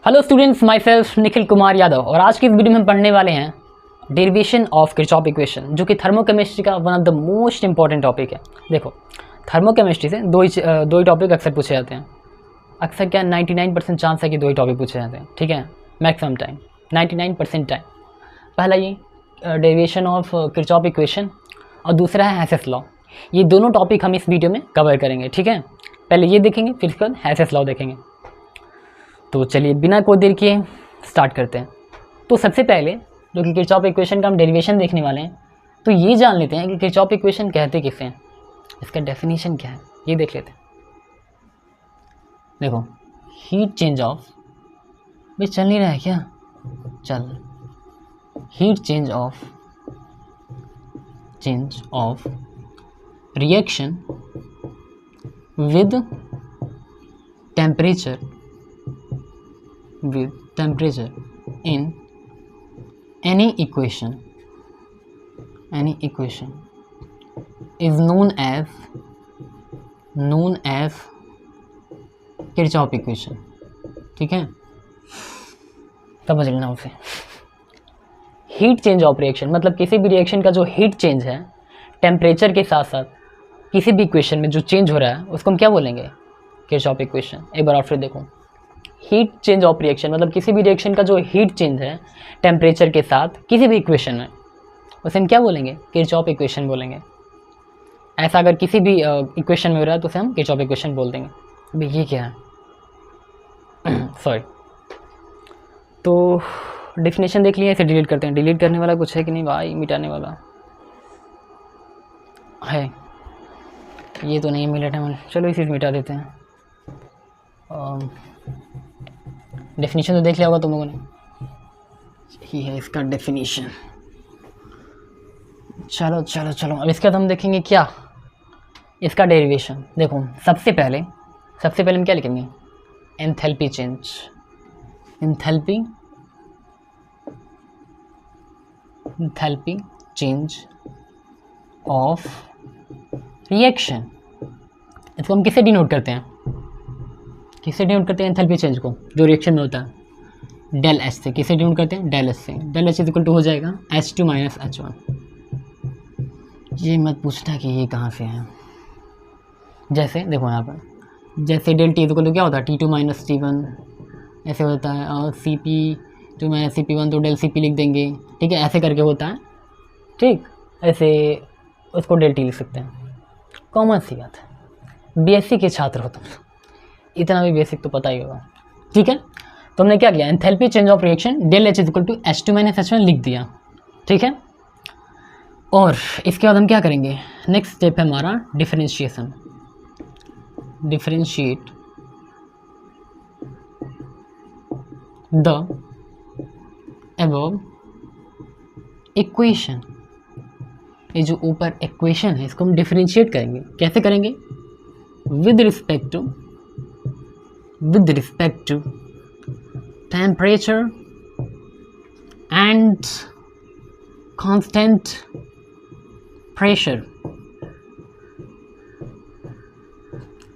Hello students, my self Nikhil Kumar Yadav और आज की इस वीडियो में हम पढ़ने वाले हैं डेरिवेशन ऑफ किरचॉफ इक्वेशन, जो कि थर्मोकेमिस्ट्री का one of the most important topic है। देखो, थर्मोकेमिस्ट्री से दो ही टॉपिक अक्सर पूछे जाते हैं। अक्सर क्या 99% चांस है कि दो ही टॉपिक पूछे जाते हैं, ठीक है, मैक्सिमम टाइम 99% टाइम। पहला ये डेरिवेशन ऑफ किरचॉफ इक्वेशन और दूसरा है हेसेस लॉ। ये दोनों टॉपिक हम इस वीडियो में कवर करेंगे, ठीक है। पहले ये देखेंगे, फिर उसके बाद हेसेस लॉ देखेंगे। तो चलिए बिना कोई देर किए स्टार्ट करते हैं। तो सबसे पहले जो कि किरचॉफ इक्वेशन का हम डेरिवेशन देखने वाले हैं, तो ये जान लेते हैं कि किरचॉफ इक्वेशन कहते किसे हैं, इसका डेफिनेशन क्या है, ये देख लेते हैं। देखो, हीट चेंज ऑफ, भाई चल नहीं रहा है क्या, चल, heat change of reaction with temperature in any equation is known as Kirchhoff equation, ठीक है, समझ लेना उसे। हीट चेंज ऑफ रिएक्शन मतलब किसी भी रिएक्शन का जो हीट चेंज है टेम्परेचर के साथ साथ किसी भी इक्वेशन में जो चेंज हो रहा है उसको हम क्या बोलेंगे, किरचॉफ इक्वेशन। एक बार और फिर देखो, हीट चेंज ऑफ रिएक्शन मतलब किसी भी रिएक्शन का जो हीट चेंज है टेम्परेचर के साथ किसी भी इक्वेशन में, उसे हम क्या बोलेंगे, किरचॉफ इक्वेशन बोलेंगे। ऐसा अगर किसी भी इक्वेशन में हो रहा है तो उसे हम किरचॉफ इक्वेशन बोल देंगे। अभी ये क्या है सॉरी, तो डेफिनेशन देख लिया, इसे डिलीट करते हैं। डिलीट करने वाला कुछ है कि नहीं भाई, मिटाने वाला है, ये तो नहीं मिला था, चलो इसे मिटा देते हैं। डेफिनेशन तो देख लिया होगा तुम लोगों ने, यही है इसका डेफिनेशन। चलो चलो चलो, अब इसके बाद हम देखेंगे क्या, इसका डेरिवेशन। देखो, सबसे पहले हम क्या लिखेंगे, एंथैल्पी चेंज ऑफ रिएक्शन। इसको हम किससे डिनोट करते हैं, एंथैल्पी चेंज को जो रिएक्शन में होता है, डेल एच से। किसे डिनोट करते हैं, डेल एच से। डेल एच इक्वल टू हो जाएगा H2 माइनस H1। ये मत पूछना कि ये कहाँ से है। जैसे देखो यहाँ पर, जैसे डेल टी इक्वल टू क्या होता है, T2 माइनस T1 ऐसे होता है, और CP2 माइनस CP1 तो डेल CP लिख देंगे, ठीक है, ऐसे करके होता है, ठीक। ऐसे उसको डेल टी लिख सकते हैं, कॉमन सी बात है, BSc के छात्र हो तुम, इतना भी बेसिक तो पता ही होगा, ठीक है। तो हमने क्या किया, enthalpy change of reaction del H equal to H2 minus H1 लिख दिया, ठीक है। और इसके बाद हम क्या करेंगे, नेक्स्ट स्टेप है हमारा differentiation. Differentiate the above equation. ये जो ऊपर इक्वेशन है इसको हम डिफरेंशिएट करेंगे। कैसे करेंगे, with respect to temperature and constant pressure।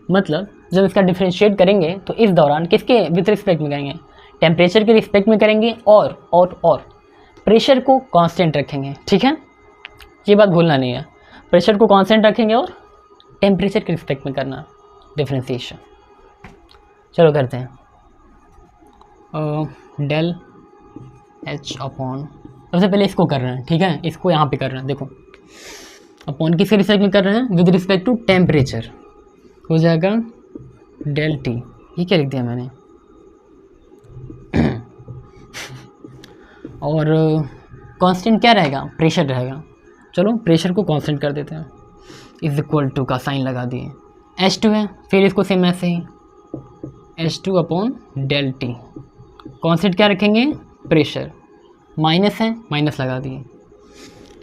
मतलब जब इसका डिफरेंशिएट करेंगे तो इस दौरान किसके विद रिस्पेक्ट में करेंगे, टेम्परेचर के रिस्पेक्ट में करेंगे और प्रेशर को कांस्टेंट रखेंगे, ठीक है। ये बात भूलना नहीं है, प्रेशर को कांस्टेंट रखेंगे और टेम्परेचर के रिस्पेक्ट में करना डिफरेंशिएशन। चलो करते हैं, डेल एच अपॉन, सबसे पहले इसको कर रहे हैं, ठीक है, इसको यहाँ पे कर रहे हैं। देखो, अपॉन किसके रिस्पेक्ट में कर रहे हैं, विद रिस्पेक्ट टू टेम्परेचर, हो जाएगा डेल टी। ये क्या लिख दिया मैंने और कांस्टेंट क्या रहेगा, प्रेशर रहेगा। चलो प्रेशर को कांस्टेंट कर देते हैं, इज इक्वल टू का साइन लगा दिए, H2 है, फिर इसको सेम ऐसे ही H2 upon del T, constant क्या रखेंगे, प्रेशर, माइनस है, माइनस लगा दिए,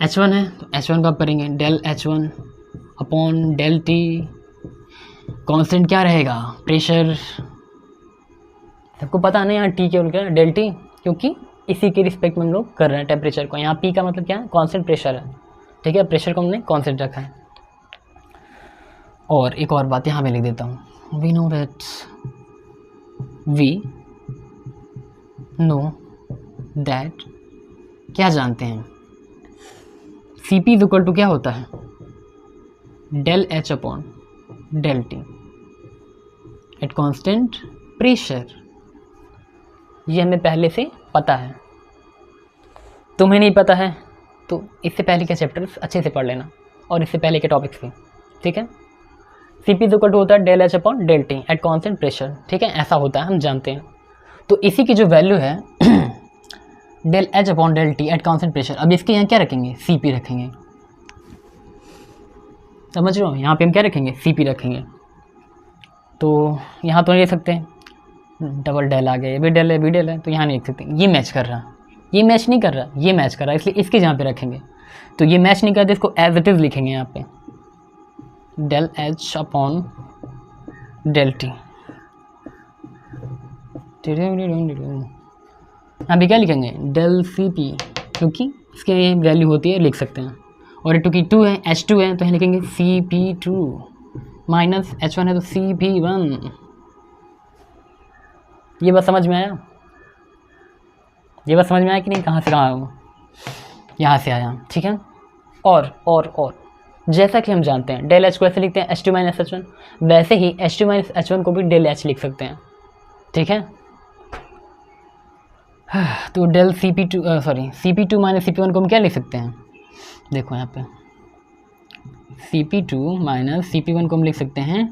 H1 है तो H1 का करेंगे del H1 upon del T, constant क्या रहेगा, प्रेशर। सबको पता नहीं यहाँ टी क्या क्या डेल टी, क्योंकि इसी के रिस्पेक्ट में हम लोग कर रहे हैं टेम्परेचर को। यहाँ P का मतलब क्या है, कांस्टेंट प्रेशर है, ठीक है, प्रेशर को हमने कांस्टेंट रखा है। और एक और बात यहाँ पे लिख देता हूँ, we know that V know that, क्या जानते हैं, C P is equal to क्या होता है, del H upon del T at constant pressure. ये हमें पहले से पता है, तुम्हें नहीं पता है तो इससे पहले के चैप्टर्स अच्छे से पढ़ लेना और इससे पहले के टॉपिक्स भी, ठीक है। C P is equal to होता है del H upon del T at constant pressure, ठीक है, ऐसा होता है, हम जानते हैं। तो इसी की जो वैल्यू है del H upon del T at constant pressure, अब इसके यहाँ क्या रखेंगे, सी पी रखेंगे, समझ रहे हो, यहाँ पे हम क्या रखेंगे, सी पी रखेंगे। तो यहाँ तो नहीं लिख सकते, डबल डेल आ गया, ये भी डेल है, भी डेल है, तो यहाँ नहीं लिख सकते, ये मैच कर रहा, ये मैच नहीं कर रहा, ये मैच कर रहा है, इसलिए इसके जहाँ पे रखेंगे। तो ये मैच नहीं करते, इसको एज इट इज़ लिखेंगे यहाँ पे, del H upon del T. अभी क्या लिखेंगे, डेल सी पी, क्योंकि इसकी वैल्यू होती है, लिख सकते हैं। और टू की टू है, एच टू है, तो यहाँ लिखेंगे C P two minus H one है तो सी पी वन। ये बात समझ में आया, ये बात समझ में आया कि नहीं, कहाँ से कहाँ आया, यहाँ से आया, ठीक है। और जैसा कि हम जानते हैं डेल एच को ऐसे लिखते हैं H two minus H one, वैसे ही H two minus H one को भी डेल एच लिख सकते हैं, ठीक है। तो del C P two C P two minus C P one को हम क्या लिख सकते हैं, देखो यहाँ पे C P two minus C P one को हम लिख सकते हैं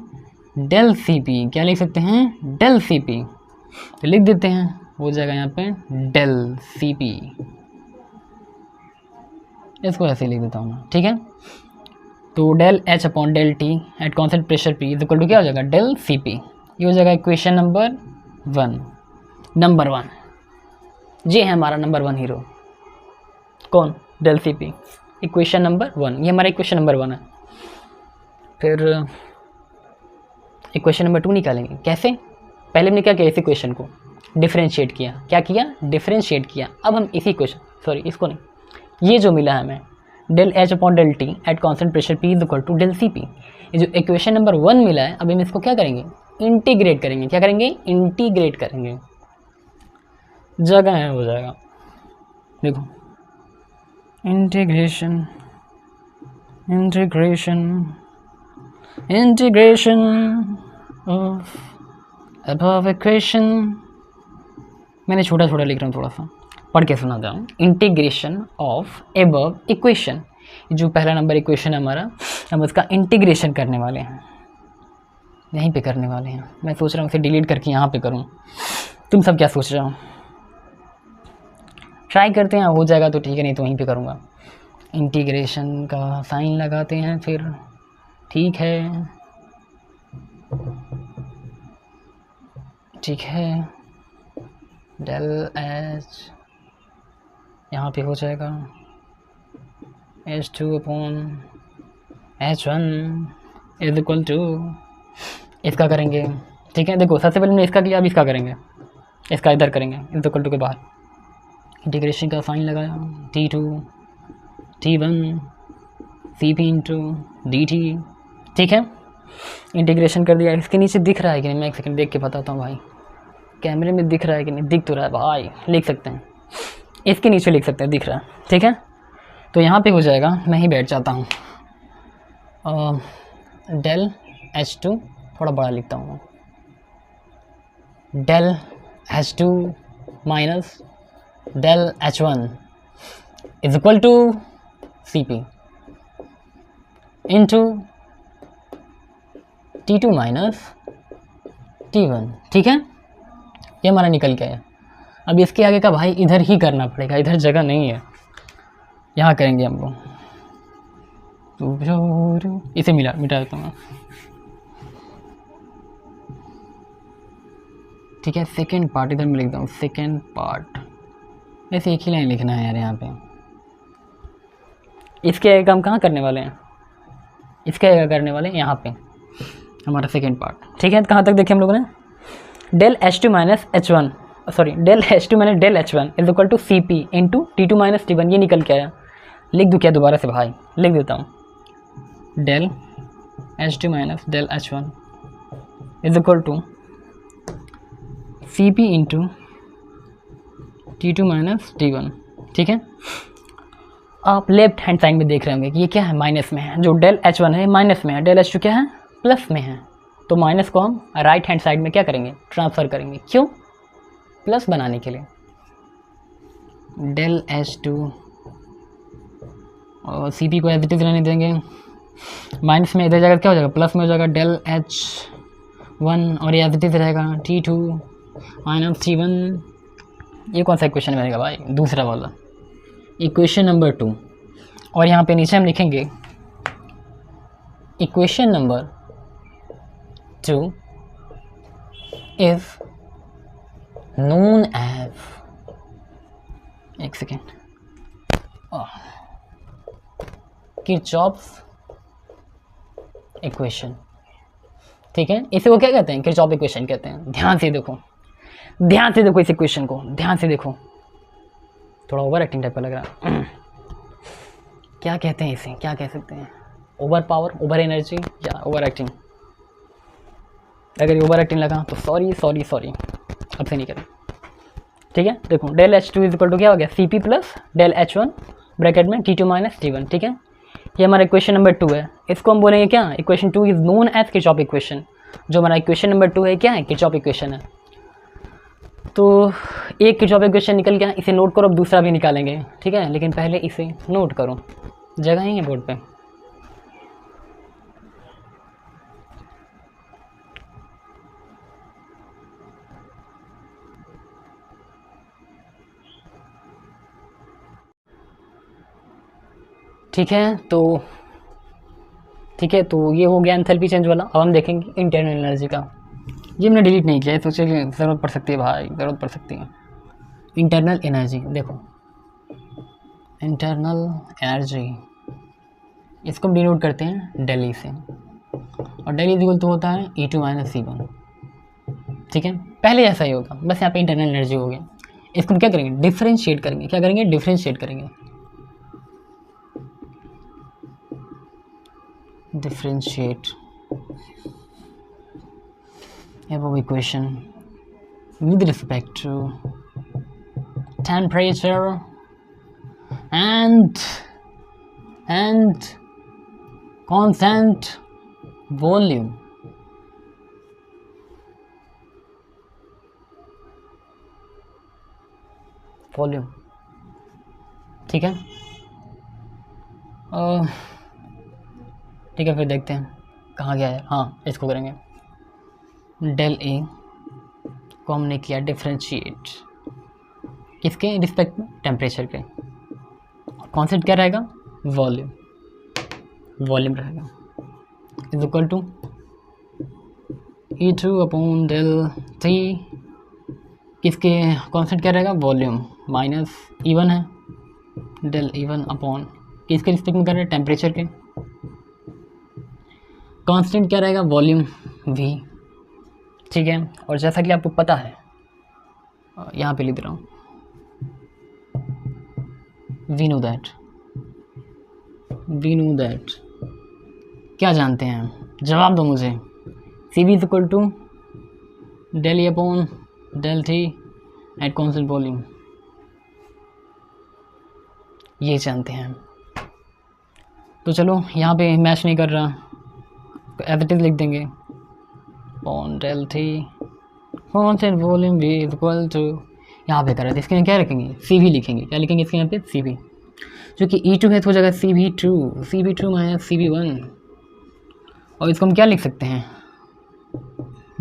डेल सी पी, क्या लिख सकते हैं, डेल सी पी। तो लिख देते हैं, हो जाएगा यहाँ पे डेल सी पी, इसको ऐसे लिख देता हूँ मैं, ठीक है। तो del H upon del T at constant pressure P is equal to क्या हो जाएगा, डेल सी पी। ये हो जाएगा इक्वेशन नंबर वन। ये है हमारा नंबर 1 हीरो, कौन, del C P, equation number 1, ये हमारा इक्वेशन नंबर 1 है। फिर इक्वेशन नंबर 2 निकालेंगे, कैसे, पहले हमने क्या किया, इस इक्वेशन को डिफरेंशिएट किया, क्या किया, डिफरेंशिएट किया। अब हम इसी इक्वेशन, इसको नहीं, ये जो मिला है हमें del H upon del T at constant pressure P is equal to del C P, ये जो इक्वेशन नंबर 1 मिला है, अब हम इसको क्या करेंगे, इंटीग्रेट करेंगे, क्या करेंगे, इंटीग्रेट करेंगे, जगह है, हो जाएगा, देखो इंटीग्रेशन ऑफ अबव इक्वेशन, मैंने छोटा छोटा लिख रहा हूँ, थोड़ा सा पढ़ के सुना जाऊँ, इंटीग्रेशन ऑफ अबव इक्वेशन, जो पहला नंबर इक्वेशन है हमारा, हम उसका इंटीग्रेशन करने वाले हैं, यहीं पे करने वाले हैं। मैं सोच रहा हूँ इसे डिलीट करके यहाँ पे करूँ, तुम सब क्या सोच रहे हो, ट्राई करते हैं, हो जाएगा तो ठीक है, नहीं तो वहीं पे करूँगा। इंटीग्रेशन का साइन लगाते हैं, फिर ठीक है, डेल एच यहाँ पे हो जाएगा H2 upon H1 is equal to, इसका करेंगे, ठीक है। देखो सबसे पहले हमने इसका किया, अब इसका करेंगे, इसका इधर करेंगे, इज इक्वल टू के बाहर इंटीग्रेशन का साइन लगाया, T2 T1 CP into DT, ठीक है। इंटीग्रेशन कर दिया, इसके नीचे दिख रहा है कि नहीं, मैं एक सेकंड देख के बताता हूँ भाई, कैमरे में दिख रहा है कि नहीं, दिख तो रहा है भाई, लिख सकते हैं, इसके नीचे लिख सकते हैं, दिख रहा है, ठीक है। तो यहाँ पे हो जाएगा, मैं ही बैठ जाता हूँ, डेल H2, थोड़ा बड़ा लिखता हूँ, del H2 minus del H1 is equal to CP into T2 minus T1, ठीक है। ये हमारा निकल गया है। अब इसके आगे का भाई इधर ही करना पड़ेगा, इधर जगह नहीं है, यहाँ करेंगे हम लोग, इसे मिटा देता हूँ, ठीक है। सेकेंड पार्ट इधर मैं लिखता हूँ, सेकेंड पार्ट, ऐसे एक ही लाइन लिखना है यार यहाँ पे। इसके आगे हम कहाँ करने वाले हैं, इसके आगे करने वाले हैं यहाँ पे, हमारा सेकेंड पार्ट, ठीक है। कहाँ तक देखे हम लोगों ने, del H2 minus H1, del H2 minus del H1 is equal to CP into T2 minus T1, ये निकल के आया, लिख दूँ क्या दोबारा से भाई, लिख देता हूँ, del H2 minus del H1 is equal to CP into T2 minus T1, ठीक है। आप लेफ्ट हैंड साइड में देख रहे होंगे कि ये क्या है, माइनस में है, जो डेल H1 है माइनस में है, डेल H2 क्या है, प्लस में है। तो माइनस को हम राइट हैंड साइड में क्या करेंगे, ट्रांसफ़र करेंगे, क्यों, प्लस बनाने के लिए। डेल H2 और Cp को एज इट इज़ रहने देंगे, माइनस में इधर जाएगा क्या हो जाएगा, प्लस में हो जाएगा डेल H1 और ये एज इट इज़ रहेगा T2 माइनस T1। ये कौन सा इक्वेशन बनेगा भाई, दूसरा वाला, इक्वेशन नंबर 2। और यहाँ पे नीचे हम लिखेंगे equation number 2 is known as, एक सेकेंड, किरचॉफ्स इक्वेशन, ठीक है। इसे वो क्या कहते हैं, किरचॉफ इक्वेशन कहते हैं। ध्यान से देखो, ध्यान से देखो इस इक्वेशन को, ध्यान से देखो, थोड़ा ओवर एक्टिंग टाइप का लग रहा है। क्या कहते हैं इसे, क्या कह सकते हैं, ओवर पावर, ओवर एनर्जी या ओवर एक्टिंग। अगर ये ओवर एक्टिंग लगा तो सॉरी सॉरी सॉरी, अब से नहीं करें, ठीक है। देखो del H2 is equal to क्या हो गया, Cp plus del H1 bracket में T2 माइनस T1, ठीक है। ये हमारा इक्वेशन नंबर 2 है। इसको हम बोलेंगे क्या, equation 2 is known as Kirchhoff equation. जो हमारा इक्वेशन नंबर 2 है क्या है, किरचॉफ इक्वेशन है। तो एक किरचॉफ इक्वेशन निकल गया, इसे नोट करो, अब दूसरा भी निकालेंगे, ठीक है। लेकिन पहले इसे नोट करो, जगह ही है बोर्ड पे। ठीक है, तो ये हो गया एंथैल्पी चेंज वाला। अब हम देखेंगे इंटरनल एनर्जी का। ये मैंने डिलीट नहीं किया है, सोचे कि ज़रूरत पड़ सकती है भाई, ज़रूरत पड़ सकती है। इंटरनल एनर्जी देखो, इंटरनल एनर्जी इसको हम डिनोट करते हैं डेली से, और डेली इक्वल तो होता है E2 माइनस C1, ठीक है। पहले ऐसा ही होगा, बस यहाँ पे इंटरनल एनर्जी हो गया। इसको हम क्या करेंगे, डिफ्रेंशिएट करेंगे। क्या करेंगे, डिफ्रेंशिएट करेंगे। Differentiate above equation with respect to temperature and constant volume। Volume, ठीक है। ठीक है, फिर देखते हैं कहाँ गया है। हाँ, इसको करेंगे, डेल ए को हमने किया डिफ्रेंशिएट किसके रिस्पेक्ट में, टेम्परेचर के। कॉन्सेप्ट क्या रहेगा, वॉल्यूम, वॉल्यूम रहेगा is equal to E2 upon del T, किसके कॉन्सेप्ट क्या रहेगा, वॉल्यूम, माइनस E1 है, डेल E1 अपॉन किसके रिस्पेक्ट में कर रहे हैं, टेम्परेचर के। कांस्टेंट क्या रहेगा, वॉल्यूम V, ठीक है। और जैसा कि आपको पता है, यहाँ पे लिख रहा हूँ, वी नो दैट, क्या जानते हैं, जवाब दो मुझे। CV is equal to del E upon del T at constant volume, ये जानते हैं। तो चलो यहाँ पे मैच नहीं कर रहा, एज इट इज लिख देंगे, upon del T constant volume V is equal to, यहाँ पे कर रहे थे, इसके यहाँ क्या रखेंगे, CV लिखेंगे। क्या लिखेंगे इसके यहाँ पे, CV, जो कि E2 है तो हो जाएगा CV2 माइनस CV1, और इसको हम क्या लिख सकते हैं,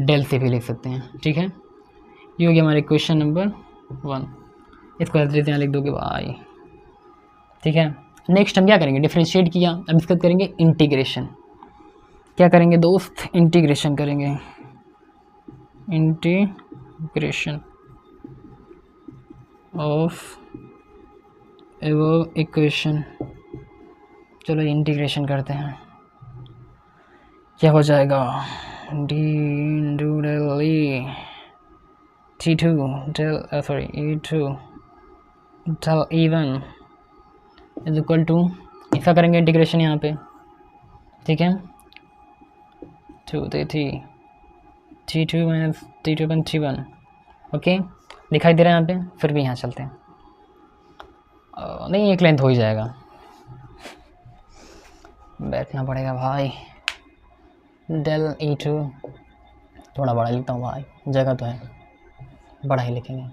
डेल CV लिख सकते हैं, ठीक है। ये हो गया हमारे क्वेश्चन नंबर 1, इसको यहाँ लिख दोगे भाई, ठीक है। नेक्स्ट हम क्या करेंगे, डिफ्रेंशिएट किया, अब इसका करेंगे इंटीग्रेशन। क्या करेंगे दोस्त, इंटीग्रेशन करेंगे, इंटीग्रेशन ऑफ एबव इक्वेशन। चलो इंटीग्रेशन करते हैं, क्या हो जाएगा, D into del E T2 del sorry E2 del E1 is equal to, इसका करेंगे इंटीग्रेशन यहाँ पे, ठीक है, 2 T2 माइनस T2 अपन T1, ओके। दिखाई दे रहा है यहाँ पे, फिर भी यहाँ चलते हैं। नहीं, एक लेंथ हो ही जाएगा, बैठना पड़ेगा भाई। डेल E2 थोड़ा बड़ा लिखता हूँ भाई, जगह तो है, बड़ा ही लिखेंगे।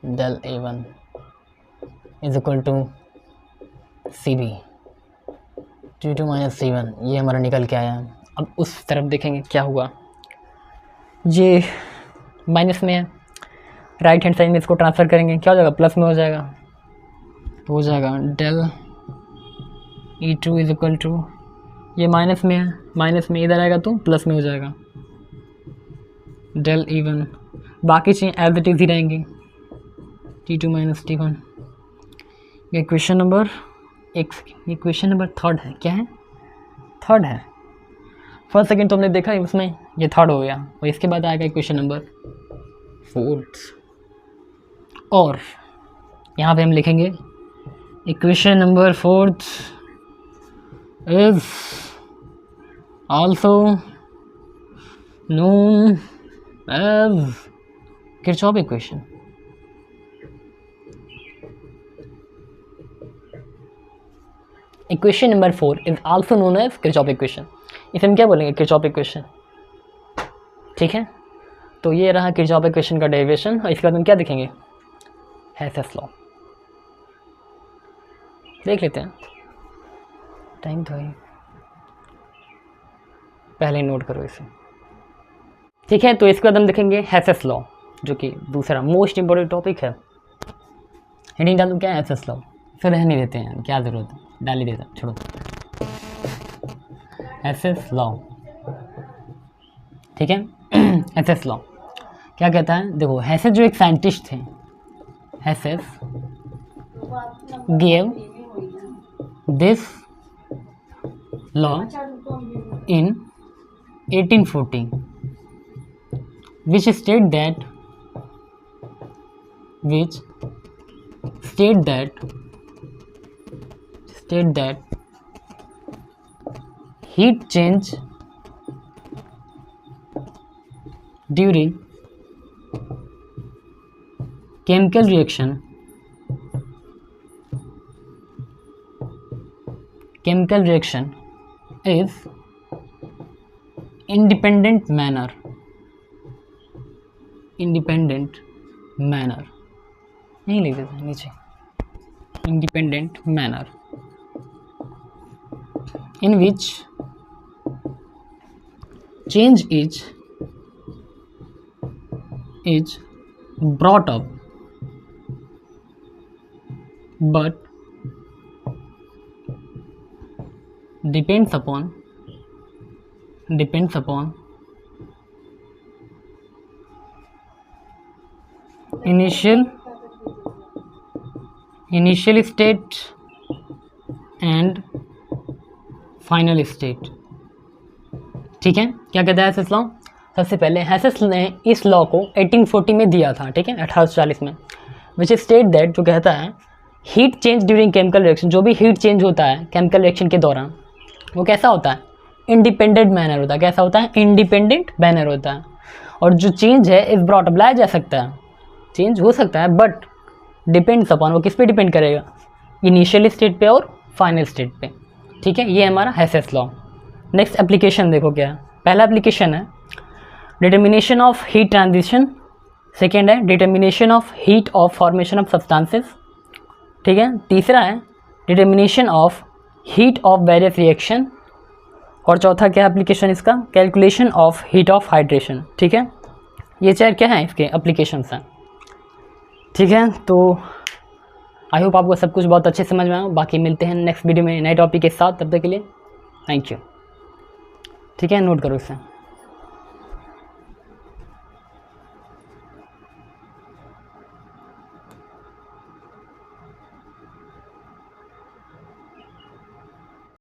Del A1 is equal to CB T2 minus C1, ये हमारा निकल के आया। अब उस तरफ देखेंगे क्या हुआ, ये माइनस में है, राइट हैंड साइड में इसको ट्रांसफ़र करेंगे, क्या हो जाएगा, प्लस में हो जाएगा। तो हो जाएगा del E2 is equal to, ये माइनस में है, माइनस में इधर आएगा तो प्लस में हो जाएगा, डेल E1। बाकी चीज़ें एज इट इज़ ही रहेंगी, T2 माइनस T1। ये क्वेश्चन नंबर ये क्वेश्चन नंबर थर्ड है, क्या है, थर्ड है। फर्स्ट सेकंड तो हमने देखा है उसमें, ये थर्ड हो गया, और इसके बाद आएगा क्वेश्चन नंबर फोर्थ। और यहाँ पे हम लिखेंगे equation number fourth is also known as Kirchhoff equation. Equation number 4 is also known as Kirchhoff equation. इसे हम क्या बोलेंगे, किरचॉफ इक्वेशन, ठीक है। तो ये रहा किरचॉफ इक्वेशन का डेरिवेशन, और इसके बाद हम क्या देखेंगे, हेसेस लॉ देख लेते हैं। टाइम तो है, पहले नोट करो इसे, ठीक है। तो इसके बाद हम देखेंगे हेसेस लॉ, जो कि दूसरा मोस्ट इंपॉर्टेंट टॉपिक है। हेडिंग डाल दूँ क्या, हेसेस लॉ, फिर रहने देते हैं, क्या ज़रूरत है, डाल ही देता, छोड़ो। हेसेस लॉ, ठीक है। हेसेस लॉ क्या कहता है, देखो हेसेस जो एक साइंटिस्ट थे, Hess's gave this law in 1840 which state that heat change during chemical reaction is independent manner नहीं लिख देता नीचे, independent manner in which change is brought up but depends upon initial state and final state, ठीक है। क्या कहता है Hess's law, सबसे पहले हेसेस ने इस लॉ को 1840 में दिया था, ठीक है, 1840 में, विच स्टेट दैट, जो कहता है heat change during chemical reaction, जो भी हीट चेंज होता है केमिकल रिएक्शन के दौरान, वो कैसा होता है, इंडिपेंडेंट मैनर होता है। कैसा होता है, इंडिपेंडेंट मैनर होता है। और जो चेंज है इस ब्रॉट अप लाया जा सकता है, चेंज हो सकता है, बट डिपेंड्स अपॉन, वो किस पे डिपेंड करेगा, इनिशियल स्टेट पे और फाइनल स्टेट पे, ठीक है। ये हमारा हेसेस लॉ। नेक्स्ट एप्लीकेशन देखो क्या है, पहला एप्लीकेशन है determination of heat transition, second है determination of heat of formation of substances, ठीक है। तीसरा है determination of heat of various reaction, और चौथा क्या है एप्लीकेशन इसका, calculation of heat of hydration, ठीक है। ये चार क्या है इसके एप्लीकेशंस हैं, ठीक है। तो आई होप आपको सब कुछ बहुत अच्छे समझ में आया। बाकी मिलते हैं नेक्स्ट वीडियो में नए टॉपिक के साथ, तब तक के लिए थैंक यू, ठीक है। नोट करो इसे।